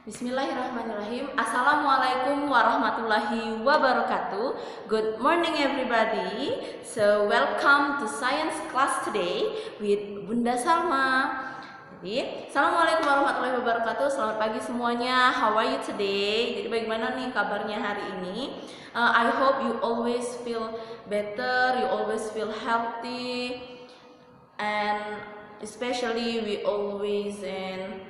Bismillahirrahmanirrahim. Assalamualaikum warahmatullahi wabarakatuh. Good morning everybody. So welcome to science class today with Bunda Salma. Jadi, Assalamualaikum warahmatullahi wabarakatuh. Selamat pagi semuanya. How are you today? Jadi bagaimana nih kabarnya hari ini? I hope you always feel better, you always feel healthy, and especially we always in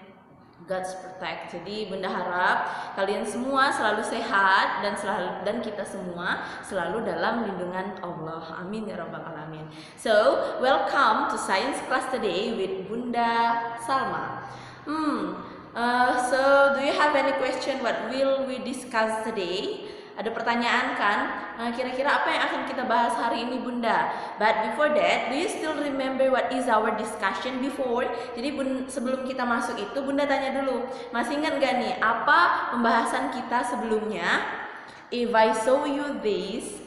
God's protect. Jadi Bunda harap kalian semua selalu sehat dan kita semua selalu dalam lindungan Allah. Amin ya rabbal alamin. So, welcome to science class today with Bunda Salma. So do you have any question what will we discuss today? Ada pertanyaan kan? Kira-kira apa yang akan kita bahas hari ini Bunda? But before that, do you still remember what is our discussion before? Jadi sebelum kita masuk itu Bunda tanya dulu, masih ingat gak nih apa pembahasan kita sebelumnya? If I show you this,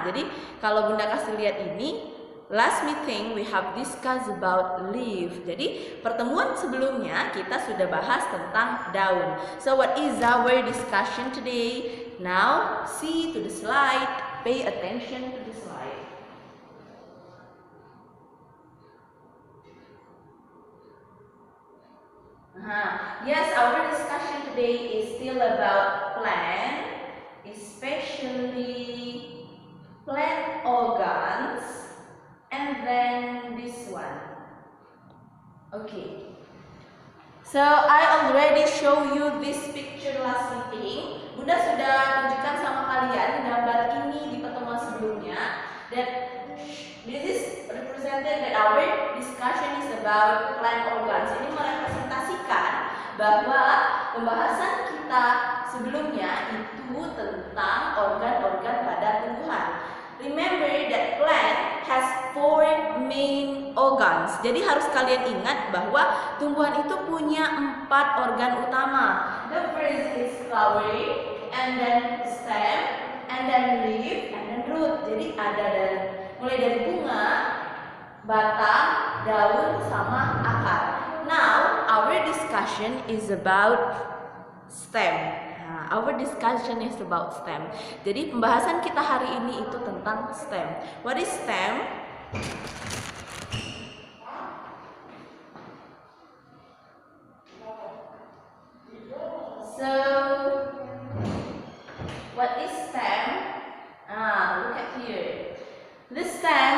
jadi kalau Bunda kasih lihat ini, last meeting we have discussed about leaf. Jadi pertemuan sebelumnya kita sudah bahas tentang daun. So what is our discussion today? Now see to the slide. Pay attention to the slide. Yes, our discussion today is still about plant, especially plant organs. And then this one. Okay. So I already show you this picture last meeting. Bunda sudah tunjukkan sama kalian gambar ini di pertemuan sebelumnya. That this is represented that our discussion is about plant organs. Ini merepresentasikan bahwa pembahasan kita sebelumnya itu tentang organ-organ pada tumbuhan. Remember that plant has 4 main organs. Jadi harus kalian ingat bahwa tumbuhan itu punya 4 organ utama. The first is flower, and then stem, and then leaf, and then root. Jadi ada mulai dari bunga, batang, daun, sama akar. Now our discussion is about stem. Our discussion is about stem. Jadi pembahasan kita hari ini itu tentang stem. What is stem? So, what is stem? Look at here. The stem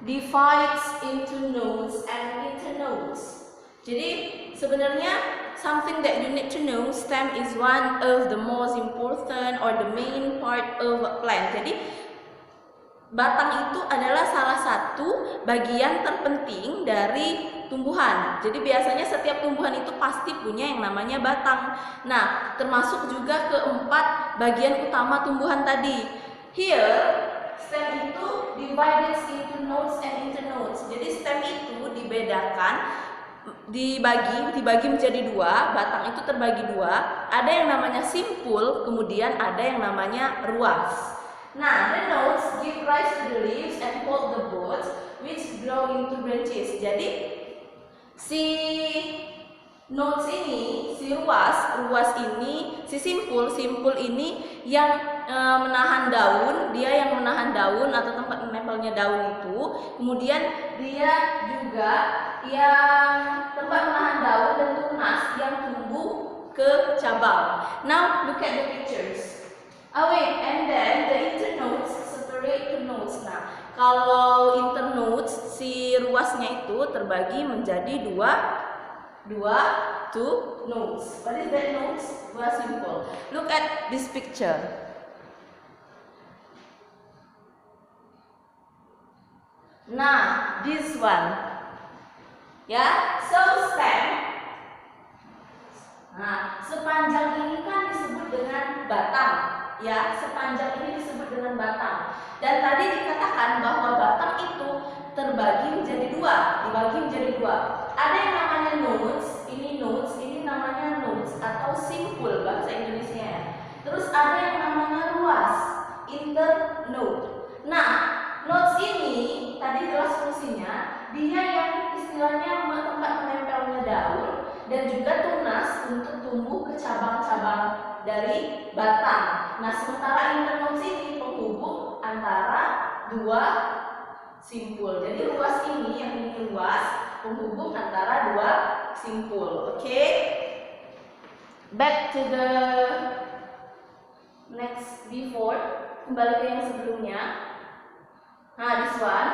divides into nodes and internodes. Jadi sebenarnya something that you need to know, stem is one of the most important or the main part of a plant. Jadi batang itu adalah salah satu bagian terpenting dari tumbuhan. Jadi biasanya setiap tumbuhan itu pasti punya yang namanya batang. Nah, termasuk juga keempat bagian utama tumbuhan tadi. Here, stem itu divided into nodes and internodes. Jadi stem itu dibedakan, dibagi menjadi dua, batang itu terbagi dua. Ada yang namanya simpul, kemudian ada yang namanya ruas. Nah, the nodes give rise to the leaves and hold the buds which grow into branches. Jadi si nodes ini, si ruas ini, si simpul ini yang menahan daun, dia yang menahan daun atau tempat menempelnya daun itu. Kemudian dia juga yang tempat menahan daun dan tunas yang tumbuh ke cabang. Now look at the pictures. And then the internodes separate to nodes. Nah, kalau internodes si ruasnya itu terbagi menjadi dua two nodes. What is that nodes? Dua simpul. Look at this picture. Nah, this one. Ya, so stem. Nah, sepanjang ini kan disebut dengan batang. Ya, sepanjang ini disebut dengan batang. Dan tadi dikatakan bahwa batang itu terbagi menjadi dua. Ada yang namanya nodes, ini namanya nodes atau simpul bahasa Indonesia. Terus ada yang namanya ruas, internode. Nah, nodes ini tadi jelas fungsinya, dia yang istilahnya tempat menempelnya daun dan juga tunas untuk tumbuh dari batang. Nah, sementara internodes ini penghubung antara dua simpul. Jadi ruas ini, yang ini ruas, penghubung antara dua simpul. Oke? Back to the next before. Kembali ke yang sebelumnya. Nah, this one.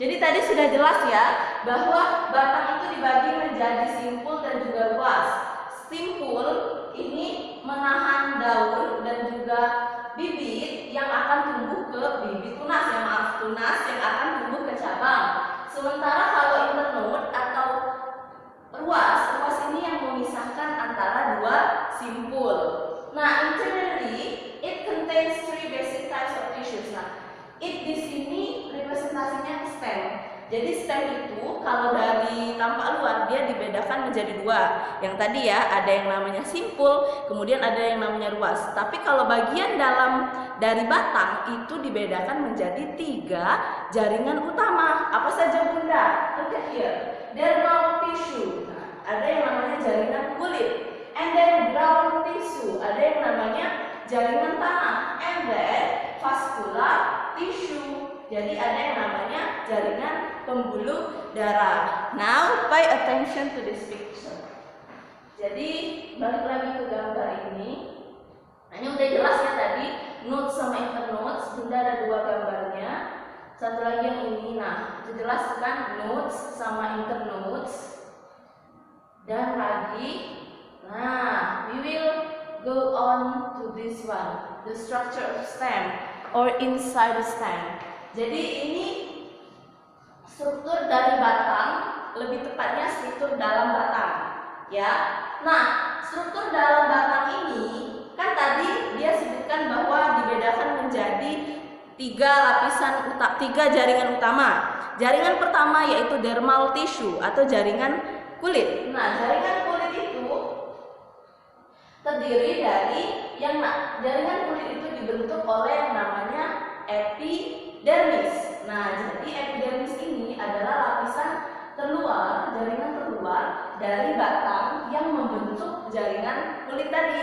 Jadi tadi sudah jelas ya bahwa batang itu dibagi menjadi simpul dan juga ruas. Simpul ini menahan daun dan juga bibit yang akan tumbuh ke bibit tunas, tunas yang akan tumbuh ke cabang. Sementara kalau internode atau ruas ini yang memisahkan antara dua simpul. Nah, internally it contains three basic types of tissues. Nah, it di sini representasinya stem. Jadi stem itu kalau dari tampak luar dia dibedakan menjadi dua. Yang tadi ya ada yang namanya simpul, kemudian ada yang namanya ruas. Tapi kalau bagian dalam dari batang itu dibedakan menjadi tiga jaringan utama. Apa saja Bunda? Look at here. Dermal tissue. Nah, ada yang namanya jaringan kulit. And then ground tissue. Ada yang namanya jaringan tanah. And then vascular tissue. Jadi ada yang namanya jaringan pembuluh darah. Now pay attention to this picture. Jadi balik lagi ke gambar ini. Nah, ini udah jelas ya tadi nodes sama internodes. Bunda ada dua gambarnya. Satu lagi yang ini. Nah, itu jelas kan nodes sama internodes. Dan lagi, nah, we will go on to this one, the structure of stem or inside the stem. Jadi ini struktur dari batang, lebih tepatnya struktur dalam batang, ya. Nah, struktur dalam batang ini kan tadi dia sebutkan bahwa dibedakan menjadi tiga jaringan utama. Jaringan pertama yaitu dermal tissue atau jaringan kulit. Nah, jaringan kulit itu terdiri dari jaringan kulit itu dibentuk oleh yang namanya epidermis. Nah, jadi epidermis ini adalah lapisan terluar, jaringan terluar dari batang yang membentuk jaringan kulit tadi.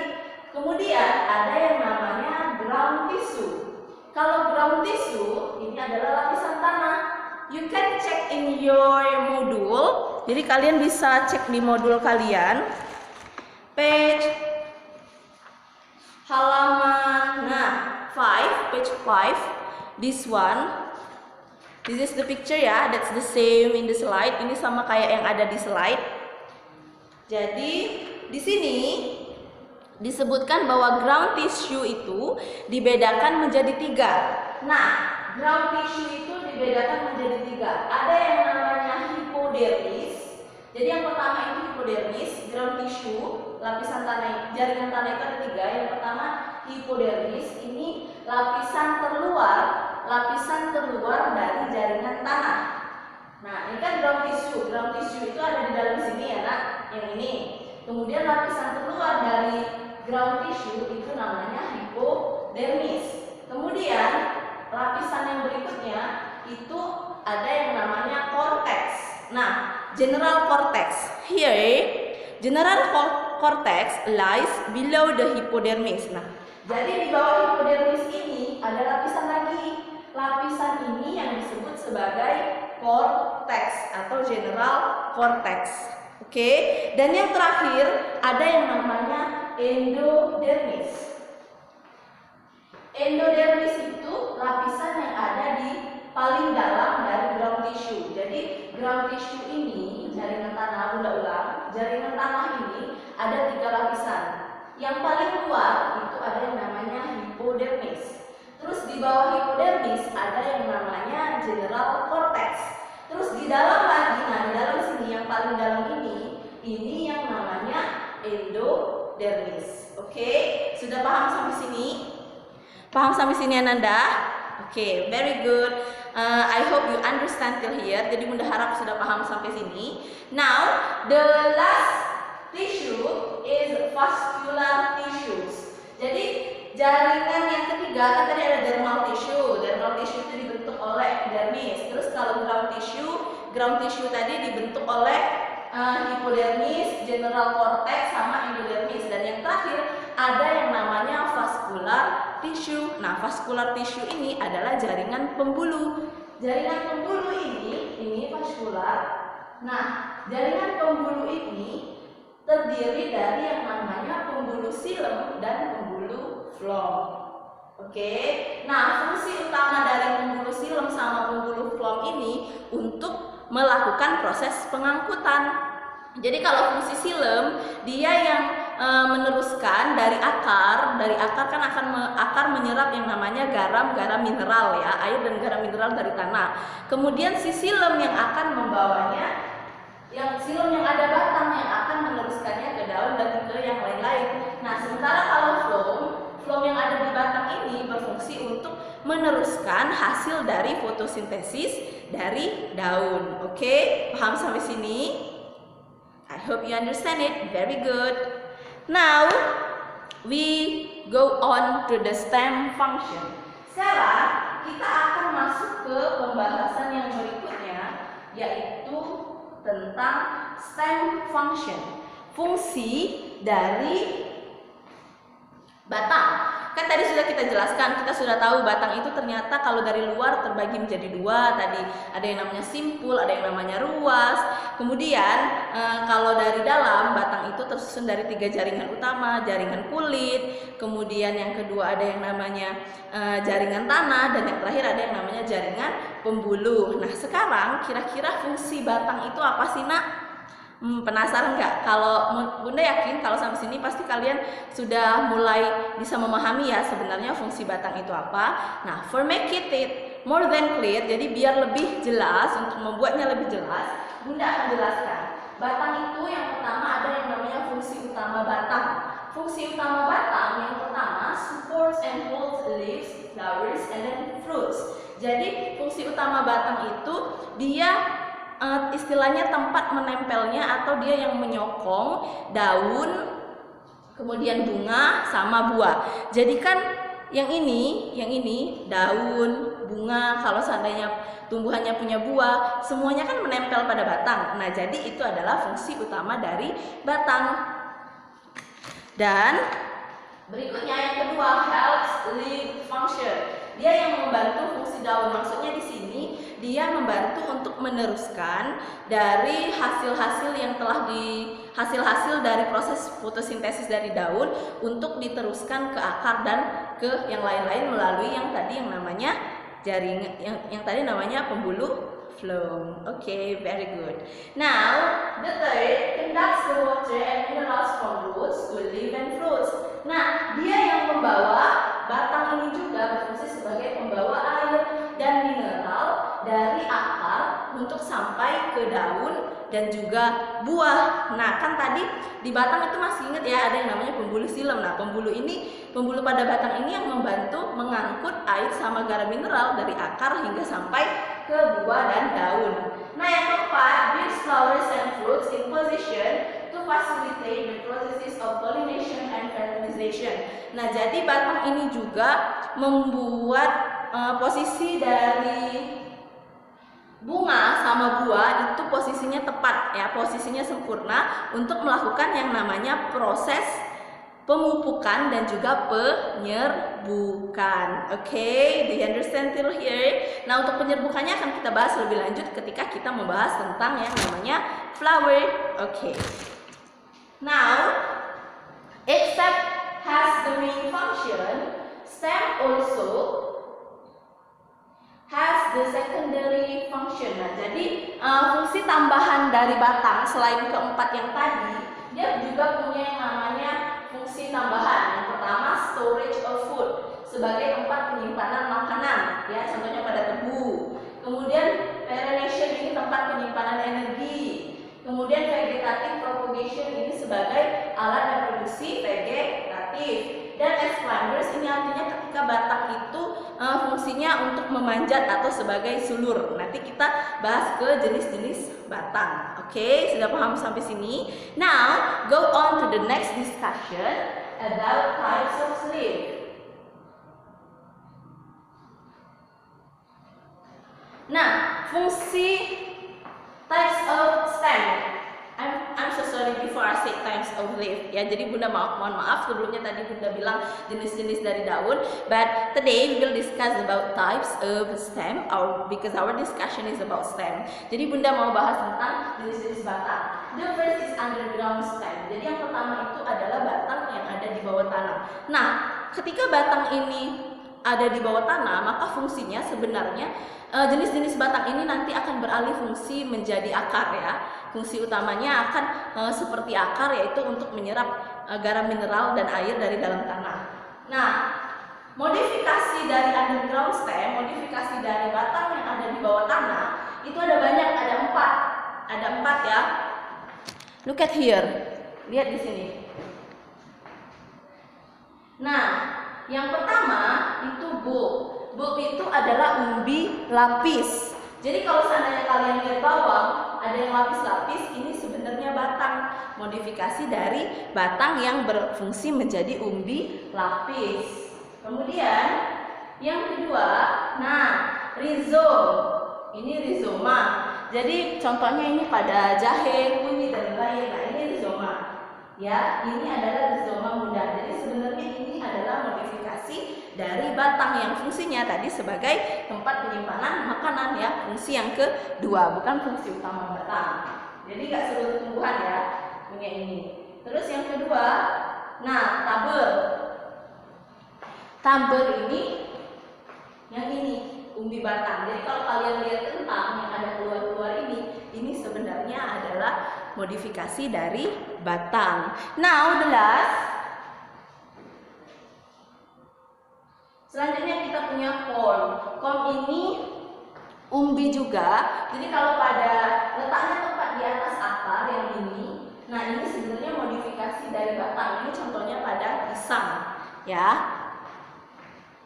Kemudian ada yang namanya ground tissue. Kalau ground tissue ini adalah lapisan tanah. You can check in your module. Jadi kalian bisa cek di modul kalian. Page halaman 5, page 5. This one. This is the picture ya. That's the same in the slide. Ini sama kayak yang ada di slide. Jadi di sini disebutkan bahwa ground tissue itu dibedakan menjadi tiga. Nah, ground tissue itu dibedakan menjadi tiga. Ada yang namanya hipodermis. Jadi yang pertama itu hipodermis, ground tissue, lapisan tanah, jaringan tanah itu ada tiga. Yang pertama hipodermis, ini lapisan terluar dari jaringan tanah. Nah, ini kan ground tissue. Ground tissue itu ada di dalam sini ya, Nak. Yang ini. Kemudian lapisan terluar dari ground tissue itu namanya hipodermis. Kemudian lapisan yang berikutnya itu ada yang namanya cortex. Nah, general cortex. Here, general cortex lies below the hypodermis. Nah, jadi di bawah hipodermis ini ada lapisan lagi. Lapisan ini yang disebut sebagai cortex atau general cortex. Oke, dan yang terakhir ada yang namanya endodermis. Endodermis itu lapisan yang ada di paling dalam dari ground tissue. Jadi ground tissue ini jaringan tanah, jaringan tanah ini ada tiga lapisan. Yang paling luar itu ada yang namanya hipodermis. Terus di bawah hipodermis ada yang namanya general cortex. Terus di dalam lagi, nah di dalam sini yang paling dalam ini yang namanya endodermis. Oke, sudah paham sampai sini? Paham sampai sini Ananda? Oke, very good. I hope you understand till here. Jadi Bunda harap sudah paham sampai sini. Now, the last tissue is vascular tissues. Jadi jaringan yang ketiga kan tadi ada dermal tissue. Dermal tissue itu dibentuk oleh epidermis. Terus kalau ground tissue tadi dibentuk oleh hipodermis, general cortex, sama endodermis. Dan yang terakhir ada yang namanya vascular tissue. Nah, vascular tissue ini adalah jaringan pembuluh. Jaringan pembuluh ini vaskular. Nah, jaringan pembuluh ini terdiri dari yang namanya pembuluh silem dan pembuluh phloem. Oke. Nah, fungsi utama dari pembuluh silem sama pembuluh phloem ini untuk melakukan proses pengangkutan. Jadi kalau fungsi silem dia yang meneruskan dari akar kan akar menyerap yang namanya garam mineral ya, air dan garam mineral dari tanah. Kemudian si silem yang akan membawanya, yang silem yang ada batang yang akan meneruskannya ke daun dan ke yang lain-lain. Nah, sementara kalau phloem yang ada di batang ini berfungsi untuk meneruskan hasil dari fotosintesis dari daun. Oke, paham sampai sini? I hope you understand it. Very good. Now we go on to the stem function. Sekarang kita akan masuk ke pembahasan yang berikutnya, yaitu tentang stem function. Fungsi dari batang. Kan tadi sudah kita jelaskan, kita sudah tahu batang itu ternyata kalau dari luar terbagi menjadi dua. Tadi ada yang namanya simpul, ada yang namanya ruas. Kemudian kalau dari dalam, batang itu tersusun dari 3 jaringan utama, jaringan kulit. Kemudian yang kedua ada yang namanya jaringan tanah, dan yang terakhir ada yang namanya jaringan pembuluh. Nah, sekarang kira-kira fungsi batang itu apa sih, Nak? Penasaran nggak? Kalau Bunda yakin kalau sampai sini pasti kalian sudah mulai bisa memahami ya sebenarnya fungsi batang itu apa. Nah, for make it more than clear, jadi biar lebih jelas, untuk membuatnya lebih jelas, Bunda akan jelaskan. Batang itu yang pertama ada yang namanya fungsi utama batang. Fungsi utama batang yang pertama supports and holds leaves, flowers, and then fruits. Jadi fungsi utama batang itu dia istilahnya tempat menempelnya atau dia yang menyokong daun, kemudian bunga sama buah. Jadi kan yang ini daun, bunga, kalau seandainya tumbuhannya punya buah, semuanya kan menempel pada batang. Nah, jadi itu adalah fungsi utama dari batang. Dan berikutnya yang kedua, helps leaf function. Dia yang membantu fungsi daun. Maksudnya di sini dia membantu untuk meneruskan dari hasil-hasil yang telah hasil dari proses fotosintesis dari daun untuk diteruskan ke akar dan ke yang lain-lain melalui yang tadi yang namanya jaringan, yang tadi namanya pembuluh phloem. Okay, very good. Now, the third conducts the water and minerals from roots to leaf and fruits. Nah, dia yang membawa, batang ini juga berfungsi sebagai pembawa air dan mineral dari akar untuk sampai ke daun dan juga buah. Nah, kan tadi di batang itu masih ingat ya ada yang namanya pembuluh silem. Nah, pembuluh pada batang ini yang membantu mengangkut air sama garam mineral dari akar hingga sampai ke buah dan daun. Nah, yang keempat, bears, flowers, and fruits in position to facilitate the processes of pollination and fertilization. Nah, jadi batang ini juga membuat posisi dari bunga sama buah itu posisinya tepat ya, posisinya sempurna untuk melakukan yang namanya proses pemupukan dan juga penyerbukan. Okay, do you understand till here? Nah, untuk penyerbukannya akan kita bahas lebih lanjut ketika kita membahas tentang yang namanya flower. Okay. Now, except has the main function, stem also has the secondary function. Nah, jadi fungsi tambahan dari batang selain keempat yang tadi, dia juga punya yang namanya fungsi tambahan. Yang pertama, storage of food, sebagai tempat penyimpanan makanan, ya, contohnya pada tebu. Kemudian perenniation, ini tempat penyimpanan energi. Kemudian vegetative propagation, ini sebagai alat reproduksi vegetatif. Dan as climbers, ini artinya ketika batang itu fungsinya untuk memanjat atau sebagai sulur. Nanti kita bahas ke jenis-jenis batang. Oke, sudah paham sampai sini? Now, go on to the next discussion about types of leaf. Nah, fungsi types of stem. I'm so sorry before I say types of leaf. Ya, jadi Bunda mohon maaf sebelumnya tadi Bunda bilang jenis-jenis dari daun. But today we will discuss about types of stem, or because our discussion is about stem. Jadi Bunda mau bahas tentang jenis-jenis batang. The first is underground stem. Jadi yang pertama itu adalah batang yang ada di bawah tanah. Nah, ketika batang ini ada di bawah tanah, maka fungsinya sebenarnya jenis-jenis batang ini nanti akan beralih fungsi menjadi akar ya. Fungsi utamanya akan seperti akar, yaitu untuk menyerap garam mineral dan air dari dalam tanah. Nah, modifikasi dari underground stem, modifikasi dari batang yang ada di bawah tanah itu ada banyak, ada empat ya. Look at here, lihat di sini. Nah, yang pertama itu bulb. Bulb itu adalah umbi lapis. Jadi kalau seandainya kalian lihat bawah ada yang lapis-lapis, ini sebenarnya batang, modifikasi dari batang yang berfungsi menjadi umbi lapis. Kemudian yang kedua, nah, rhizome. Ini rhizoma. Jadi contohnya ini pada jahe, kunyit dan lain. Nah, ini rhizoma. Ya, ini adalah rhizoma muda. Jadi sebenarnya ini adalah modifikasi dari batang yang fungsinya tadi sebagai tempat penyimpanan makanan ya, fungsi yang kedua, bukan fungsi utama batang. Jadi nggak seluruh tumbuhan ya punya ini. Terus yang kedua, nah, tabur. Tabur ini yang ini umbi batang. Jadi kalau kalian lihat kentang yang ada keluar-keluar ini sebenarnya adalah modifikasi dari batang. Now the last, selanjutnya kita punya corm. Corm ini umbi juga. Jadi kalau pada letaknya tepat di atas akar yang ini, nah ini sebenarnya modifikasi dari batang. Ini contohnya pada pisang, ya.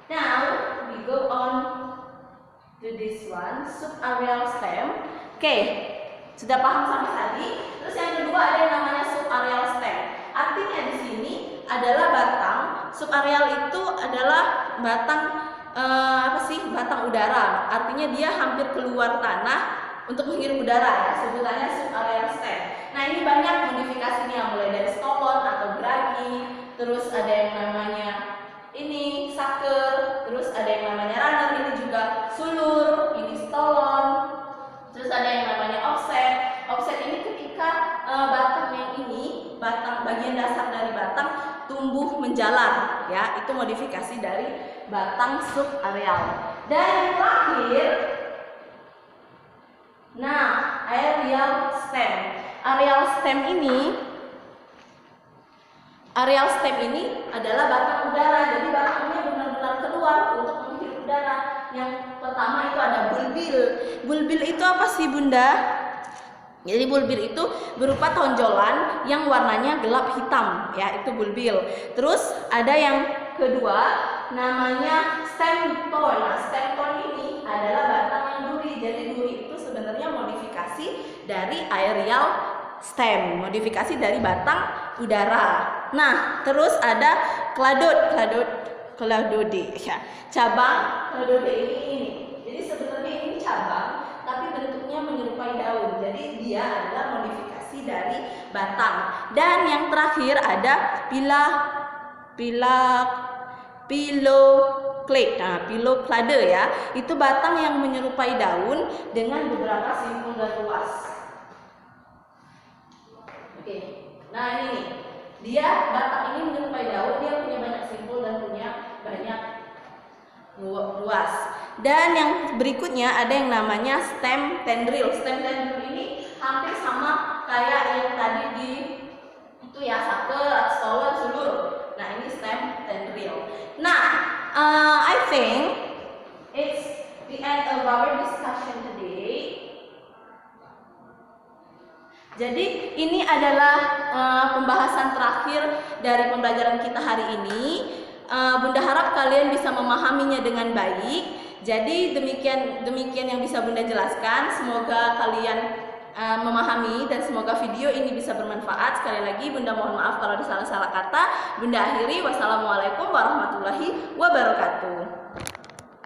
Now we go on to this one, subaerial stem. Oke, sudah paham sampai tadi. Terus yang kedua ada yang namanya subaerial stem. Artinya di sini adalah batang. Subaerial itu adalah batang batang udara. Artinya dia hampir keluar tanah untuk menghirup udara ya. Sebutannya subaerial stem. Nah, ini banyak modifikasinya, mulai dari stolon atau geragi, terus ada yang namanya ini saker, terus ada yang namanya runner, ini juga sulur, ini stolon. Terus ada yang namanya offset. Offset ini ketika batang yang ini, batang bagian dasar dari batang tumbuh menjalar ya, itu modifikasi dari batang subaerial. Dan yang terakhir, nah, aerial stem. Aerial stem ini adalah batang udara. Jadi batangnya benar-benar keluar untuk menghirup udara. Yang pertama itu ada bulbil. Bulbil itu apa sih Bunda? Jadi bulbil itu berupa tonjolan yang warnanya gelap hitam ya, itu bulbil. Terus ada yang kedua namanya stem tone. Nah, stem tone ini adalah batang yang duri. Jadi duri itu sebenarnya modifikasi dari aerial stem, modifikasi dari batang udara. Nah, terus ada cladode ya. Cabang cladode ini. Jadi sebenarnya ini cabang tapi bentuknya menyerupai daun. Jadi dia adalah modifikasi dari batang. Dan yang terakhir ada piloclade. Nah, piloclade ya, itu batang yang menyerupai daun dengan beberapa simpul dan luas. Oke. Nah, ini dia batang ini menyerupai daun, dia punya banyak simpul dan punya banyak luas. Dan yang berikutnya ada yang namanya stem tendril. Stem tendril ini hampir sama kayak yang tadi di itu ya, saker, stolon, sulur. Nah, ini stem tendril. Nah, I think it's the end of our discussion today. Jadi ini adalah pembahasan terakhir dari pembelajaran kita hari ini. Bunda harap kalian bisa memahaminya dengan baik. Jadi demikian yang bisa Bunda jelaskan. Semoga kalian memahami dan semoga video ini bisa bermanfaat. Sekali lagi Bunda mohon maaf kalau ada salah-salah kata. Bunda akhiri, wassalamualaikum warahmatullahi wabarakatuh.